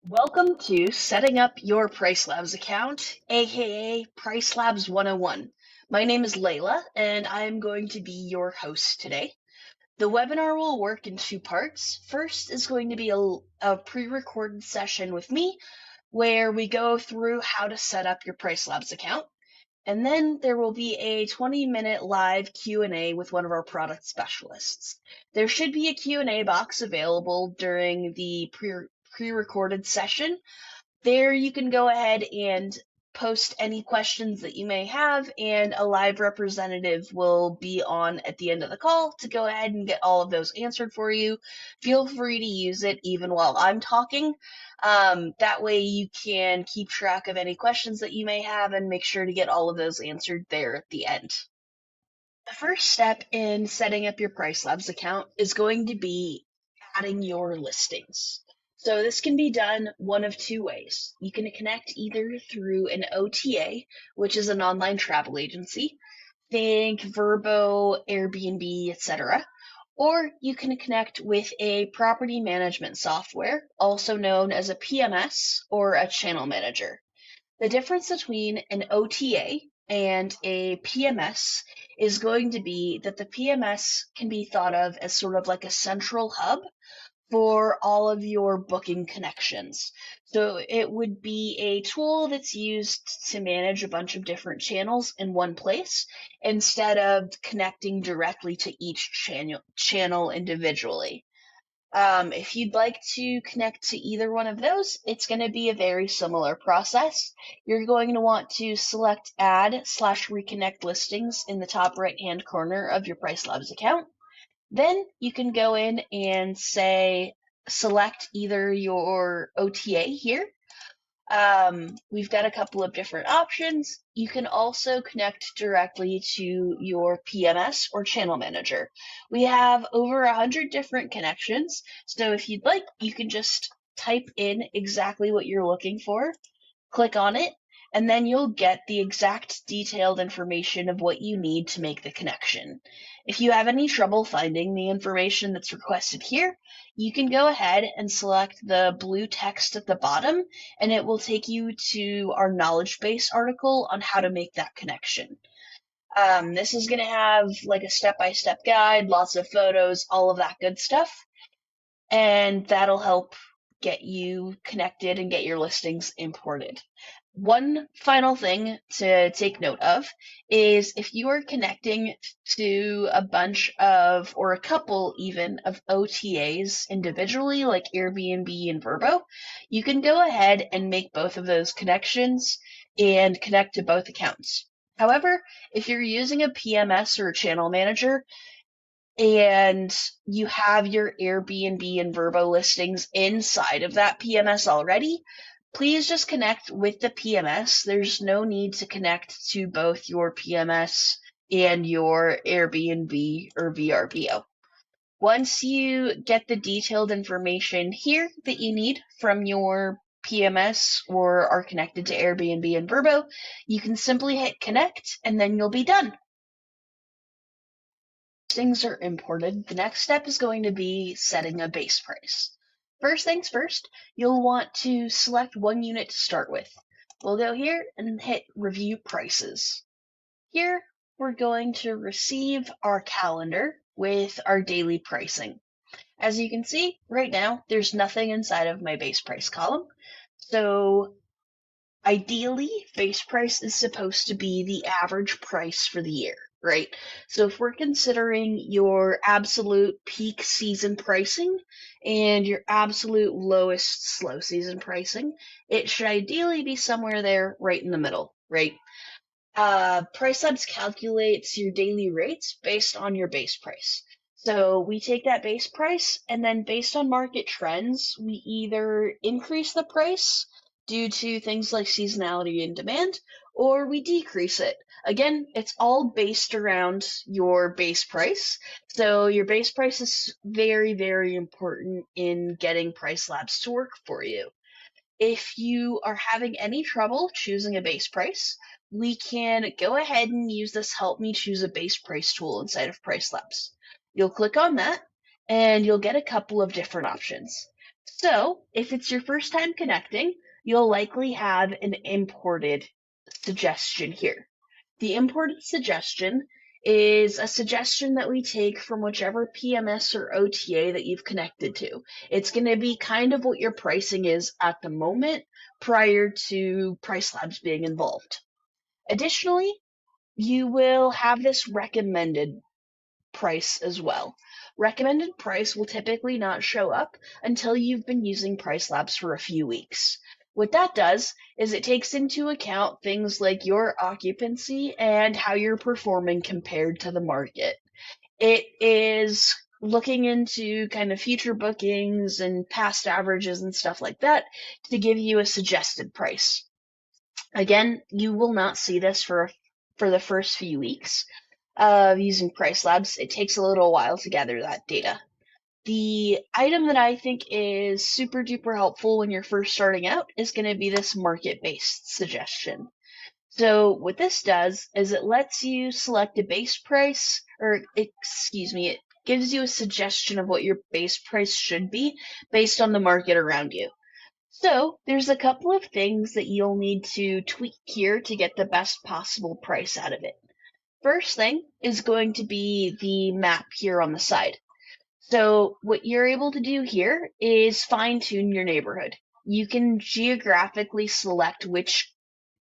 Welcome to Setting Up Your PriceLabs account, aka PriceLabs 101. My name is Layla, and I'm going to be your host today. The webinar will work in two parts. First is going to be a pre-recorded session with me, where we go through how to set up your PriceLabs account. And then there will be a 20-minute live Q&A with one of our product specialists. There should be a Q&A box available during the pre-recorded session. There you can go ahead and post any questions that you may have, and a live representative will be on at the end of the call to go ahead and get all of those answered for you. Feel free to use it even while I'm talking. That way you can keep track of any questions that you may have and make sure to get all of those answered there at the end. The first step in setting up your PriceLabs account is going to be adding your listings. So this can be done one of two ways. You can connect either through an OTA, which is an online travel agency, think Vrbo, Airbnb, etc. Or you can connect with a property management software, also known as a PMS or a channel manager. The difference between an OTA and a PMS is going to be that the PMS can be thought of as sort of like a central hub for all of your booking connections. So it would be a tool that's used to manage a bunch of different channels in one place instead of connecting directly to each channel individually. If you'd like to connect to either one of those, it's going to be a very similar process. You're going to want to select Add/Reconnect Listings in the top right-hand corner of your PriceLabs account. Then you can go in and select either your OTA here. We've got a couple of different options. You can also connect directly to your PMS or channel manager. We have over 100 different connections, so if you'd like, you can just type in exactly what you're looking for, click on it, and then you'll get the exact detailed information of what you need to make the connection. If you have any trouble finding the information that's requested here, you can go ahead and select the blue text at the bottom, and it will take you to our knowledge base article on how to make that connection. This is going to have like a step-by-step guide, lots of photos, all of that good stuff, and that'll help get you connected and get your listings imported. One final thing to take note of is if you are connecting to a bunch of, or a couple even, of OTAs individually, like Airbnb and Vrbo, you can go ahead and make both of those connections and connect to both accounts. However, if you're using a PMS or a channel manager, and you have your Airbnb and Vrbo listings inside of that PMS already, please just connect with the PMS. There's no need to connect to both your PMS and your Airbnb or VRBO. Once you get the detailed information here that you need from your PMS or are connected to Airbnb and Vrbo, you can simply hit connect and then you'll be done. Things are imported, the next step is going to be setting a base price. First things first, you'll want to select one unit to start with. We'll go here and hit Review Prices. Here, we're going to receive our calendar with our daily pricing. As you can see, right now, there's nothing inside of my base price column. So ideally, base price is supposed to be the average price for the year, right? So if we're considering your absolute peak season pricing and your absolute lowest slow season pricing, it should ideally be somewhere there right in the middle, right? PriceLabs calculates your daily rates based on your base price. So we take that base price, and then based on market trends, we either increase the price due to things like seasonality and demand, or we decrease it. Again, it's all based around your base price. So your base price is very, very important in getting PriceLabs to work for you. If you are having any trouble choosing a base price, we can go ahead and use this Help Me Choose a Base Price tool inside of PriceLabs. You'll click on that, and you'll get a couple of different options. So, if it's your first time connecting, you'll likely have an imported suggestion here. The imported suggestion is a suggestion that we take from whichever PMS or OTA that you've connected to. It's going to be kind of what your pricing is at the moment prior to PriceLabs being involved. Additionally, you will have this recommended price as well. Recommended price will typically not show up until you've been using PriceLabs for a few weeks. What that does is it takes into account things like your occupancy and how you're performing compared to the market. It is looking into kind of future bookings and past averages and stuff like that to give you a suggested price. Again, you will not see this for the first few weeks of using PriceLabs. It takes a little while to gather that data. The item that I think is super duper helpful when you're first starting out is going to be this market-based suggestion. So what this does is it lets you select a base price, or excuse me, it gives you a suggestion of what your base price should be based on the market around you. So there's a couple of things that you'll need to tweak here to get the best possible price out of it. First thing is going to be the map here on the side. So what you're able to do here is fine tune your neighborhood. You can geographically select which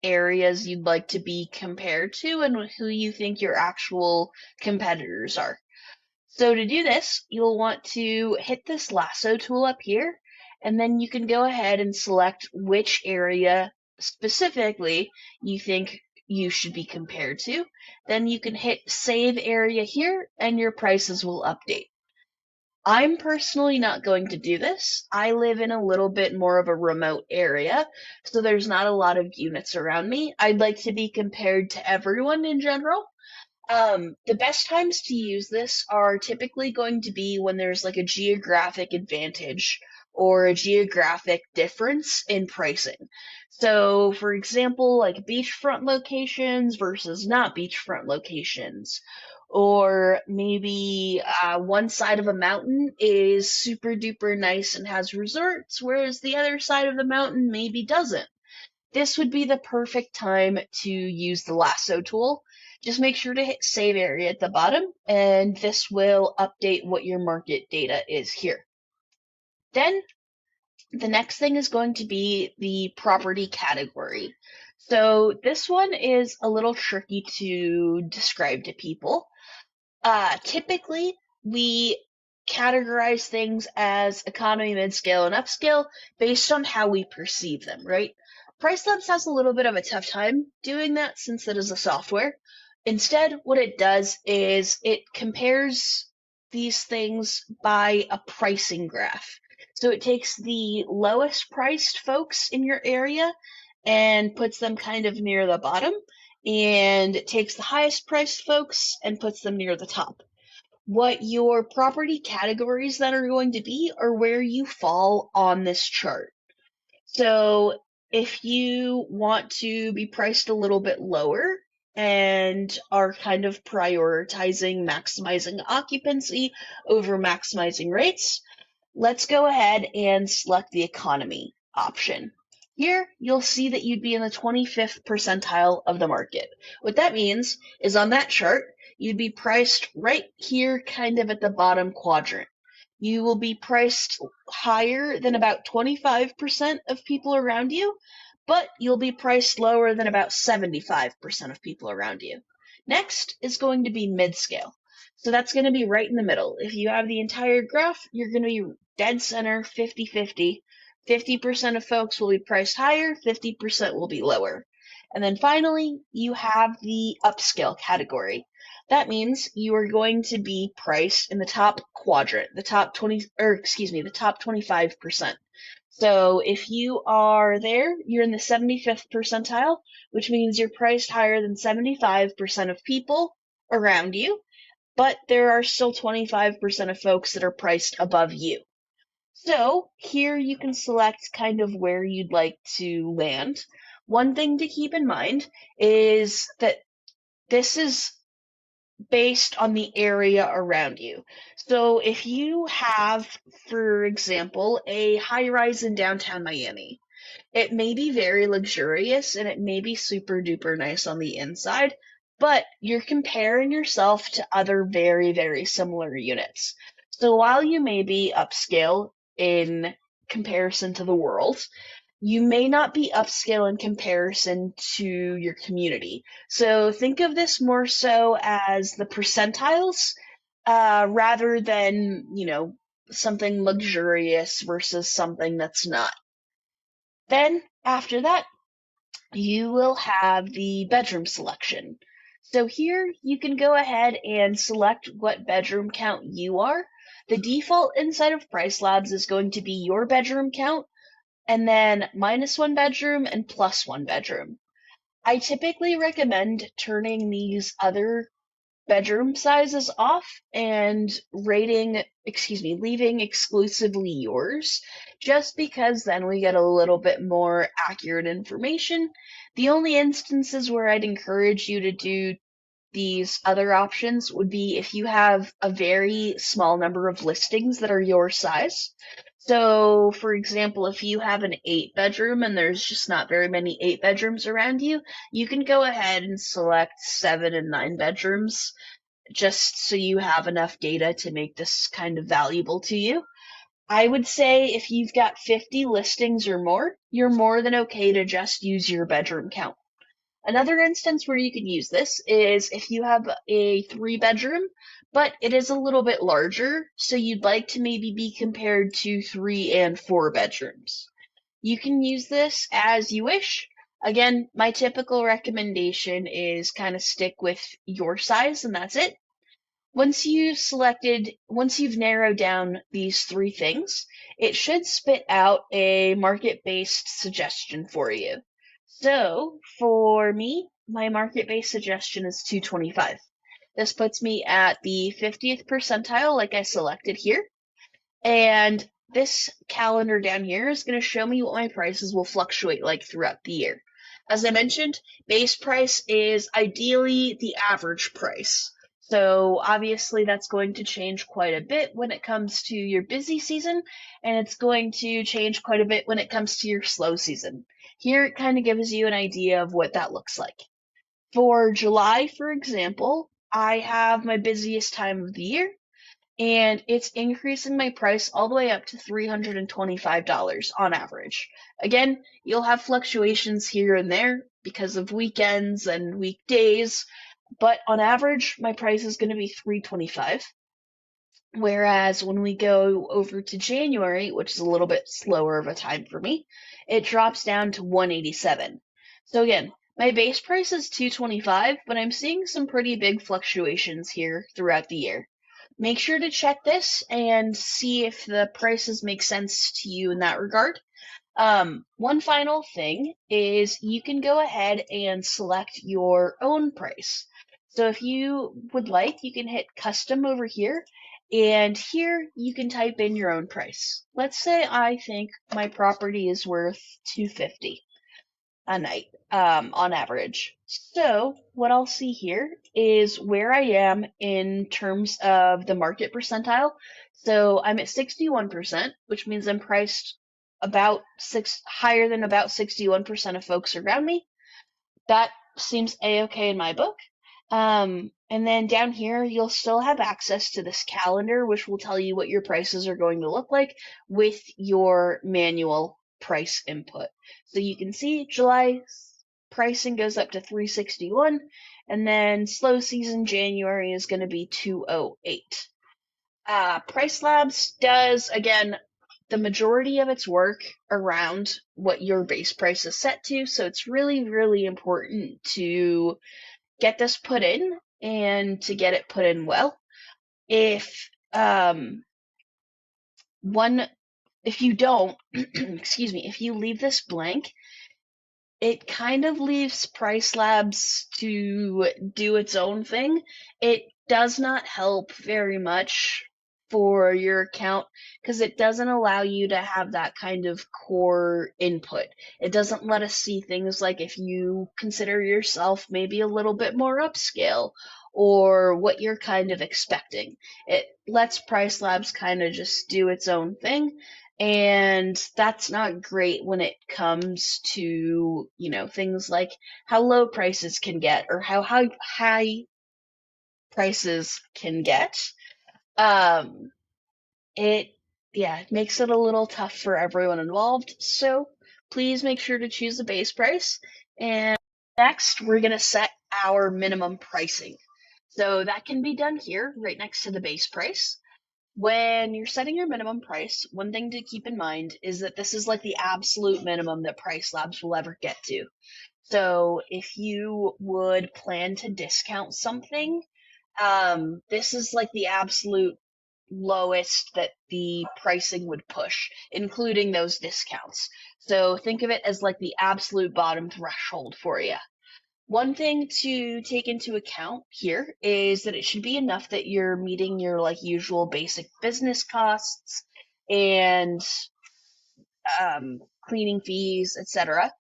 areas you'd like to be compared to and who you think your actual competitors are. So to do this, you'll want to hit this lasso tool up here, and then you can go ahead and select which area specifically you think you should be compared to. Then you can hit save area here, and your prices will update. I'm personally not going to do this. I live in a little bit more of a remote area, so there's not a lot of units around me. I'd like to be compared to everyone in general. The best times to use this are typically going to be when there's like a geographic advantage or a geographic difference in pricing. So, for example, like beachfront locations versus not beachfront locations. Or maybe one side of a mountain is super duper nice and has resorts, whereas the other side of the mountain maybe doesn't. This would be the perfect time to use the lasso tool. Just make sure to hit save area at the bottom, and this will update what your market data is here. Then the next thing is going to be the property category. So this one is a little tricky to describe to people. Typically, we categorize things as economy, mid-scale, and upscale based on how we perceive them, right? PriceLabs has a little bit of a tough time doing that since it is a software. Instead, what it does is it compares these things by a pricing graph. So it takes the lowest priced folks in your area and puts them kind of near the bottom, and it takes the highest priced folks and puts them near the top. What your property categories then are going to be are where you fall on this chart. So if you want to be priced a little bit lower and are kind of prioritizing maximizing occupancy over maximizing rates, let's go ahead and select the economy option. Here, you'll see that you'd be in the 25th percentile of the market. What that means is on that chart, you'd be priced right here, kind of at the bottom quadrant. You will be priced higher than about 25% of people around you, but you'll be priced lower than about 75% of people around you. Next is going to be mid-scale. So that's going to be right in the middle. If you have the entire graph, you're going to be dead center, 50-50. 50% of folks will be priced higher, 50% will be lower. And then finally, you have the upscale category. That means you are going to be priced in the top quadrant, the top 25%. So if you are there, you're in the 75th percentile, which means you're priced higher than 75% of people around you, but there are still 25% of folks that are priced above you. So here you can select kind of where you'd like to land. One thing to keep in mind is that this is based on the area around you. So if you have, for example, a high rise in downtown Miami, it may be very luxurious and it may be super duper nice on the inside, but you're comparing yourself to other very, very similar units. So while you may be upscale in comparison to the world, you may not be upscale in comparison to your community. So think of this more so as the percentiles, rather than, something luxurious versus something that's not. Then, after that, you will have the bedroom selection. So here you can go ahead and select what bedroom count you are. The default inside of PriceLabs is going to be your bedroom count, and then -1 bedroom and +1 bedroom. I typically recommend turning these other bedroom sizes off and leaving exclusively yours, just because then we get a little bit more accurate information. The only instances where I'd encourage you to do these other options would be if you have a very small number of listings that are your size. So, for example, if you have an 8 bedroom and there's just not very many 8 bedrooms around you, you can go ahead and select 7 and 9 bedrooms just so you have enough data to make this kind of valuable to you. I would say if you've got 50 listings or more, you're more than okay to just use your bedroom count. Another instance where you can use this is if you have a 3 bedroom, but it is a little bit larger, so you'd like to maybe be compared to 3 and 4 bedrooms. You can use this as you wish. Again, my typical recommendation is kind of stick with your size and that's it. Once you've narrowed down these three things, it should spit out a market-based suggestion for you. So, for me, my market-based suggestion is 225. This puts me at the 50th percentile, like I selected here. And this calendar down here is going to show me what my prices will fluctuate like throughout the year. As I mentioned, base price is ideally the average price. So obviously that's going to change quite a bit when it comes to your busy season, and it's going to change quite a bit when it comes to your slow season. Here it kind of gives you an idea of what that looks like. For July, for example, I have my busiest time of the year, and it's increasing my price all the way up to $325 on average. Again, you'll have fluctuations here and there because of weekends and weekdays, but on average, my price is going to be $325. Whereas when we go over to January, which is a little bit slower of a time for me, it drops down to $187. So again, my base price is $225, but I'm seeing some pretty big fluctuations here throughout the year. Make sure to check this and see if the prices make sense to you in that regard. One final thing is you can go ahead and select your own price. So if you would like, you can hit custom over here, and here you can type in your own price. Let's say I think my property is worth $250 a night, on average. So what I'll see here is where I am in terms of the market percentile. So I'm at 61%, which means I'm priced higher than about 61% of folks around me. That seems a-okay in my book. And then down here, you'll still have access to this calendar, which will tell you what your prices are going to look like with your manual price input. So you can see July pricing goes up to $361, and then slow season January is going to be $208. PriceLabs does, again, the majority of its work around what your base price is set to, so it's really, really important to get this put in and to get it put in well. If if you don't, excuse me, if you leave this blank, it kind of leaves PriceLabs to do its own thing. It does not help very much for your account because it doesn't allow you to have that kind of core input. It doesn't let us see things like if you consider yourself maybe a little bit more upscale or what you're kind of expecting. It lets PriceLabs kind of just do its own thing. And that's not great when it comes to, things like how low prices can get or how high prices can get. Um, it, yeah, it makes it a little tough for everyone involved. So please make sure to choose the base price. And next, we're going to set our minimum pricing. So that can be done here, right next to the base price. When you're setting your minimum price, one thing to keep in mind is that this is like the absolute minimum that PriceLabs will ever get to. So if you would plan to discount something, this is like the absolute lowest that the pricing would push, including those discounts. So think of it as like the absolute bottom threshold for you. One thing to take into account here is that it should be enough that you're meeting your like usual basic business costs and cleaning fees, etc.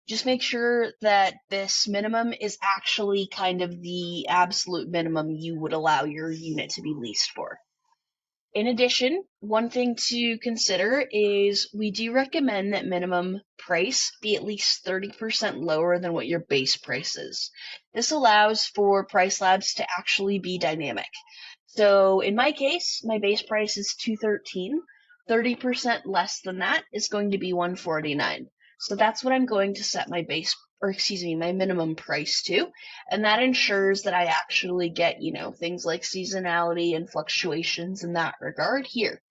Just make sure that this minimum is actually kind of the absolute minimum you would allow your unit to be leased for. In addition, one thing to consider is we do recommend that minimum price be at least 30% lower than what your base price is. This allows for PriceLabs to actually be dynamic. So in my case, my base price is $213. 30% less than that is going to be $149. So that's what I'm going to set my my minimum price to. And that ensures that I actually get, things like seasonality and fluctuations in that regard here.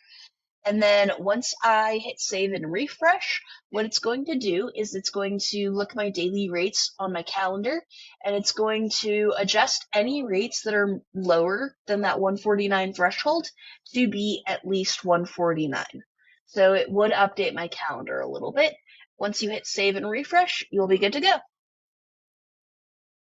And then once I hit save and refresh, what it's going to do is it's going to look my daily rates on my calendar and it's going to adjust any rates that are lower than that 149 threshold to be at least 149. So it would update my calendar a little bit. Once you hit save and refresh, you'll be good to go.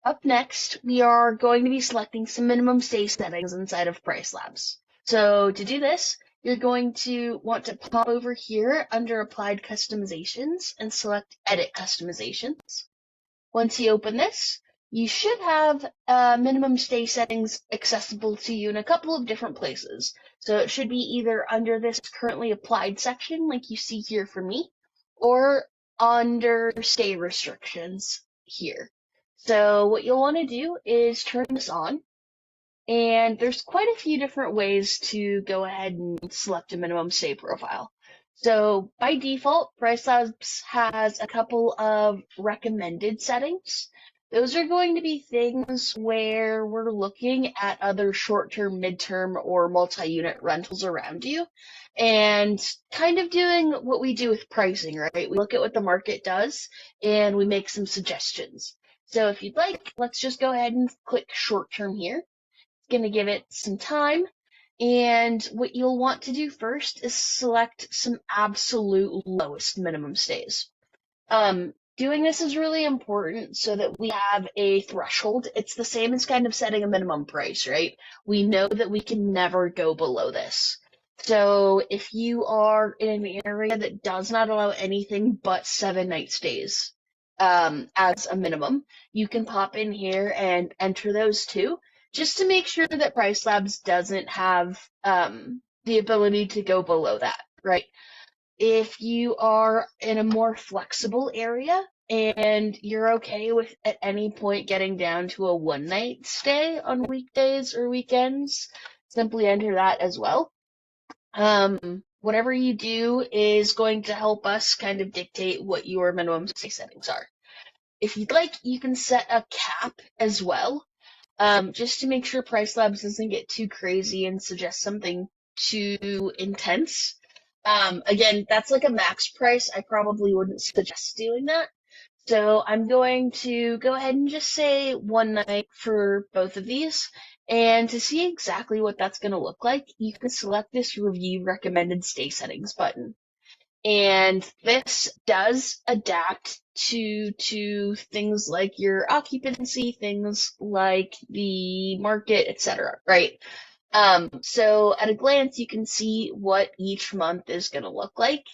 Up next, we are going to be selecting some minimum stay settings inside of PriceLabs. So to do this, you're going to want to pop over here under Applied Customizations and select Edit Customizations. Once you open this, you should have minimum stay settings accessible to you in a couple of different places. So it should be either under this currently applied section, like you see here for me, or under stay restrictions here. So what you'll want to do is turn this on, and there's quite a few different ways to go ahead and select a minimum stay profile. So by default, PriceLabs has a couple of recommended settings. Those are going to be things where we're looking at other short-term, mid-term, or multi-unit rentals around you and kind of doing what we do with pricing, right? We look at what the market does and we make some suggestions. So if you'd like, let's just go ahead and click short-term here. It's going to give it some time. And what you'll want to do first is select some absolute lowest minimum stays. Doing this is really important so that we have a threshold. It's the same as kind of setting a minimum price, right? We know that we can never go below this. So if you are in an area that does not allow anything but 7-night stays, as a minimum, you can pop in here and enter those too, just to make sure that PriceLabs doesn't have the ability to go below that, right? If you are in a more flexible area and you're okay with at any point getting down to a 1-night stay on weekdays or weekends, simply enter that as well. Whatever you do is going to help us kind of dictate what your minimum stay settings are. If you'd like, you can set a cap as well, just to make sure PriceLabs doesn't get too crazy and suggest something too intense. Again, that's like a max price. I probably wouldn't suggest doing that. So I'm going to go ahead and just say 1 night for both of these. And to see exactly what that's going to look like, you can select this Review Recommended Stay Settings button. And this does adapt to things like your occupancy, things like the market, etc., right? So at a glance, you can see what each month is going to look like.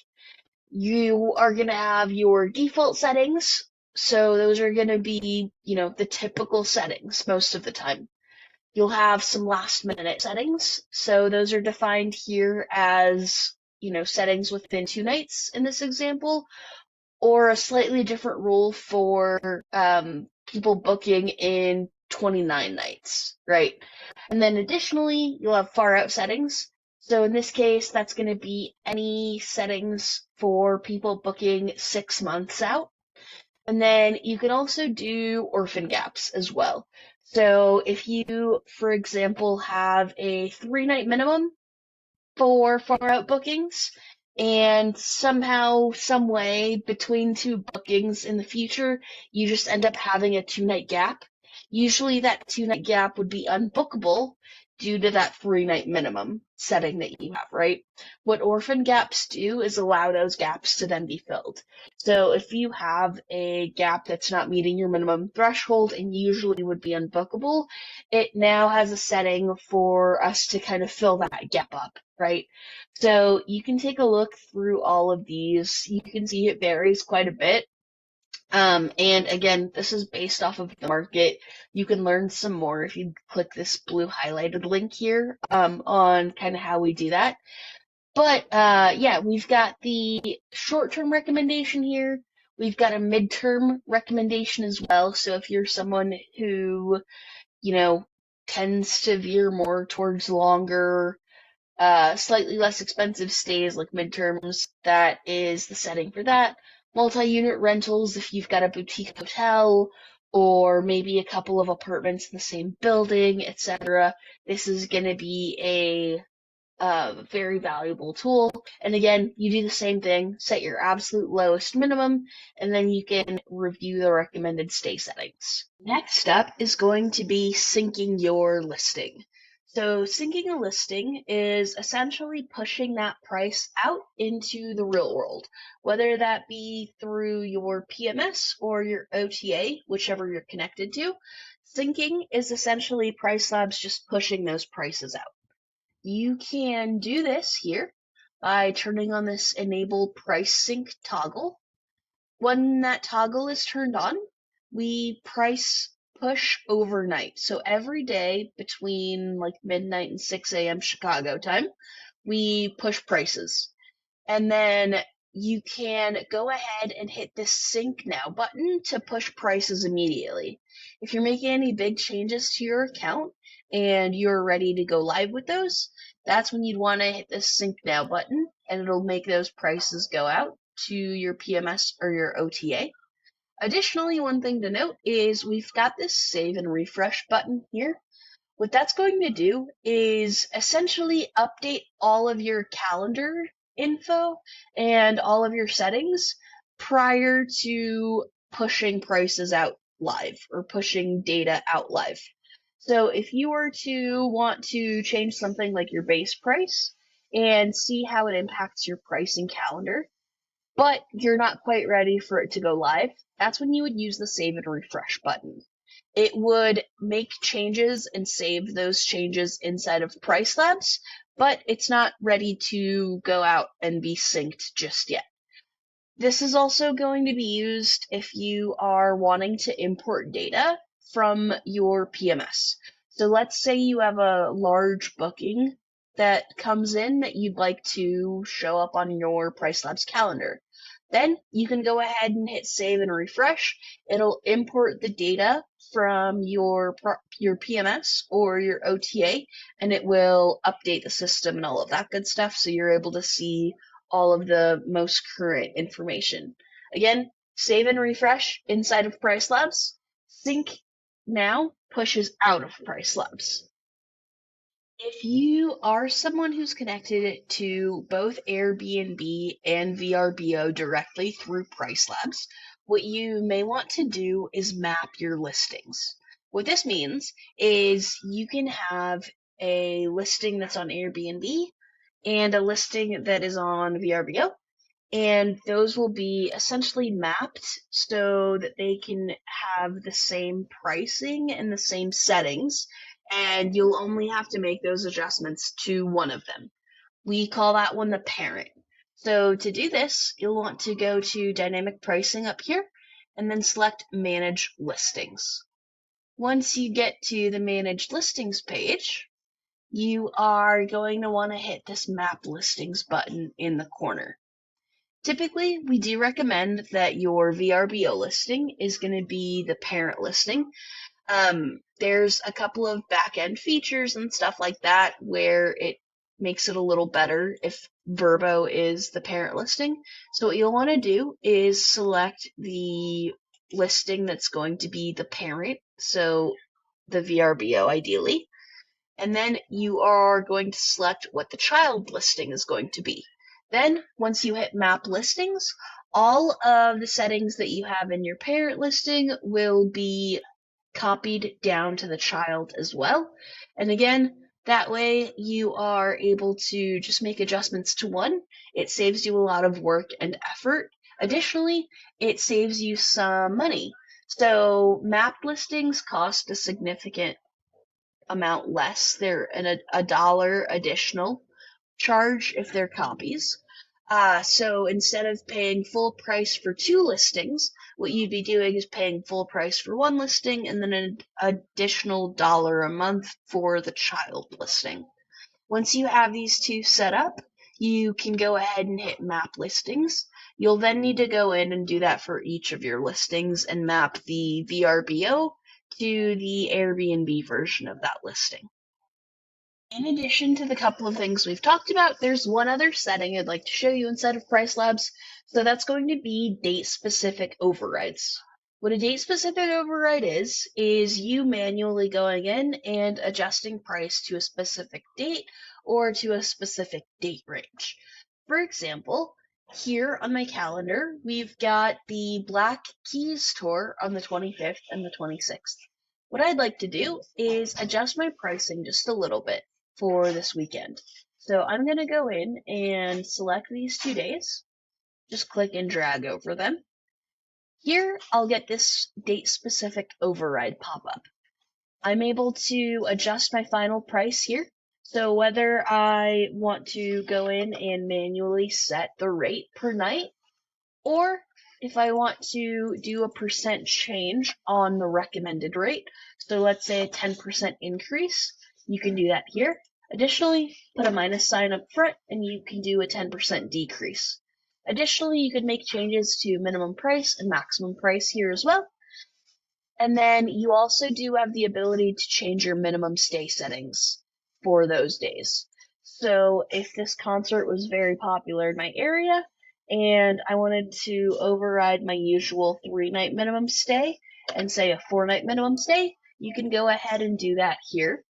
You are going to have your default settings. So those are going to be, the typical settings most of the time. You'll have some last minute settings. So those are defined here as, settings within 2 nights in this example, or a slightly different rule for people booking in 29 nights, right? And then additionally, you'll have far out settings. So in this case, that's going to be any settings for people booking 6 months out. And then you can also do orphan gaps as well. So if you, for example, have a 3 night minimum for far out bookings, and somehow, some way, between two bookings in the future, you just end up having a 2 night gap. Usually that 2 night gap would be unbookable due to that 3 night minimum setting that you have, right? What orphan gaps do is allow those gaps to then be filled. So if you have a gap that's not meeting your minimum threshold and usually would be unbookable, it now has a setting for us to kind of fill that gap up, right? So you can take a look through all of these. You can see it varies quite a bit. And again, this is based off of the market. You can learn some more if you click this blue highlighted link here on kind of how we do that. But yeah, we've got the short-term recommendation here. We've got a midterm recommendation as well. So if you're someone who, tends to veer more towards longer, slightly less expensive stays like midterms, that is the setting for that. Multi-unit rentals, if you've got a boutique hotel or maybe a couple of apartments in the same building, etc. This is going to be a very valuable tool. And again, you do the same thing, set your absolute lowest minimum, and then you can review the recommended stay settings. Next up is going to be syncing your listing. So syncing a listing is essentially pushing that price out into the real world, whether that be through your PMS or your OTA, whichever you're connected to. Syncing is essentially PriceLabs just pushing those prices out. You can do this here by turning on this enable price sync toggle. When that toggle is turned on, we price push overnight. So every day between like midnight and 6 a.m. Chicago time, we push prices. And then you can go ahead and hit this sync now button to push prices immediately. If you're making any big changes to your account and you're ready to go live with those, that's when you'd want to hit this sync now button, and it'll make those prices go out to your PMS or your OTA. Additionally, one thing to note is we've got this save and refresh button here. What that's going to do is essentially update all of your calendar info and all of your settings prior to pushing prices out live or pushing data out live. So if you were to want to change something like your base price and see how it impacts your pricing calendar, but you're not quite ready for it to go live, that's when you would use the save and refresh button. It would make changes and save those changes inside of PriceLabs, but it's not ready to go out and be synced just yet. This is also going to be used if you are wanting to import data from your PMS. So let's say you have a large booking that comes in that you'd like to show up on your PriceLabs calendar. Then you can go ahead and hit save and refresh. It'll import the data from your PMS or your OTA, and it will update the system and all of that good stuff, so you're able to see all of the most current information. Again, save and refresh inside of PriceLabs. Sync now pushes out of PriceLabs. If you are someone who's connected to both Airbnb and VRBO directly through PriceLabs, what you may want to do is map your listings. What this means is you can have a listing that's on Airbnb and a listing that is on VRBO, and those will be essentially mapped so that they can have the same pricing and the same settings, and you'll only have to make those adjustments to one of them. We call that one the parent. So to do this, you'll want to go to dynamic pricing up here and then select manage listings. Once you get to the manage listings page, you are going to want to hit this map listings button in the corner. Typically, we do recommend that your VRBO listing is going to be the parent listing. There's a couple of back-end features and stuff like that where it makes it a little better if Verbo is the parent listing. So what you'll want to do is select the listing that's going to be the parent, so the VRBO ideally, and then you are going to select what the child listing is going to be. Then, once you hit map listings, all of the settings that you have in your parent listing will be copied down to the child as well. And again, that way you are able to just make adjustments to one. It saves you a lot of work and effort. Additionally, it saves you some money. So map listings cost a significant amount less. They're a dollar additional charge if they're copies. So instead of paying full price for two listings, what you'd be doing is paying full price for one listing and then an additional dollar a month for the child listing. Once you have these two set up, you can go ahead and hit map listings. You'll then need to go in and do that for each of your listings and map the VRBO to the Airbnb version of that listing. In addition to the couple of things we've talked about, there's one other setting I'd like to show you inside of PriceLabs. So that's going to be date-specific overrides. What a date-specific override is you manually going in and adjusting price to a specific date or to a specific date range. For example, here on my calendar, we've got the Black Keys tour on the 25th and the 26th. What I'd like to do is adjust my pricing just a little bit for this weekend. So I'm going to go in and select these 2 days. Just click and drag over them. Here, I'll get this date-specific override pop up. I'm able to adjust my final price here. So whether I want to go in and manually set the rate per night, or if I want to do a percent change on the recommended rate, so let's say a 10% increase, you can do that here. Additionally, put a minus sign up front and you can do a 10% decrease. Additionally, you could make changes to minimum price and maximum price here as well. And then you also do have the ability to change your minimum stay settings for those days. So if this concert was very popular in my area and I wanted to override my usual 3-night minimum stay and say a 4-night minimum stay, you can go ahead and do that here.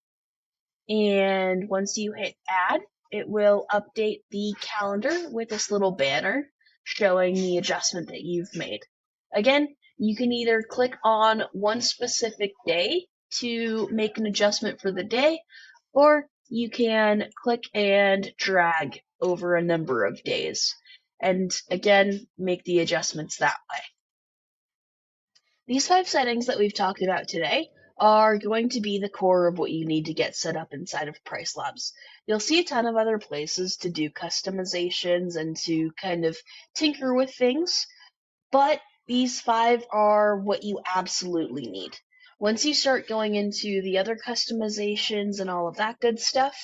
And once you hit add, it will update the calendar with this little banner showing the adjustment that you've made. Again, you can either click on one specific day to make an adjustment for the day, or you can click and drag over a number of days. And again, make the adjustments that way. These 5 settings that we've talked about today are going to be the core of what you need to get set up inside of PriceLabs. You'll see a ton of other places to do customizations and to kind of tinker with things, but these 5 are what you absolutely need. Once you start going into the other customizations and all of that good stuff,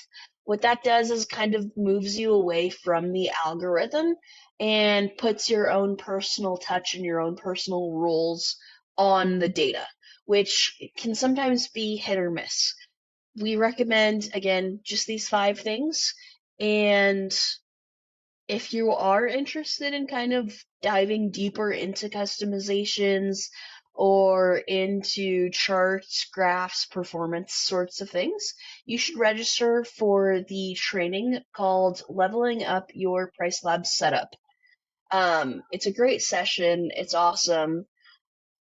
what that does is kind of moves you away from the algorithm and puts your own personal touch and your own personal rules on the data, which can sometimes be hit or miss. We recommend, again, just these 5 things. And if you are interested in kind of diving deeper into customizations or into charts, graphs, performance sorts of things, you should register for the training called Leveling Up Your PriceLabs Setup. It's a great session. It's awesome.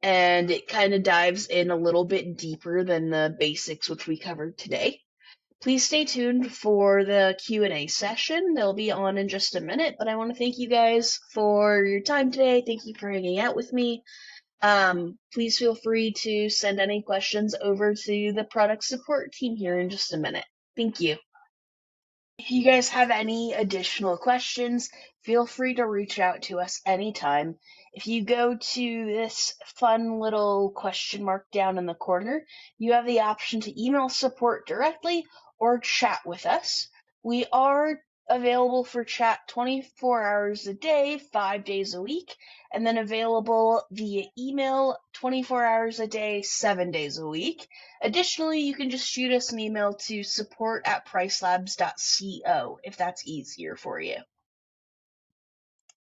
And it kind of dives in a little bit deeper than the basics which we covered today. Please stay tuned for the Q&A session. They'll be on in just a minute, but I want to thank you guys for your time today. Thank you for hanging out with me. Please feel free to send any questions over to the product support team here in just a minute. Thank you. If you guys have any additional questions, feel free to reach out to us anytime. If you go to this fun little question mark down in the corner, you have the option to email support directly or chat with us. We are available for chat 24 hours a day, 5 days a week, and then available via email 24 hours a day, 7 days a week. Additionally, you can just shoot us an email to support@pricelabs.co if that's easier for you.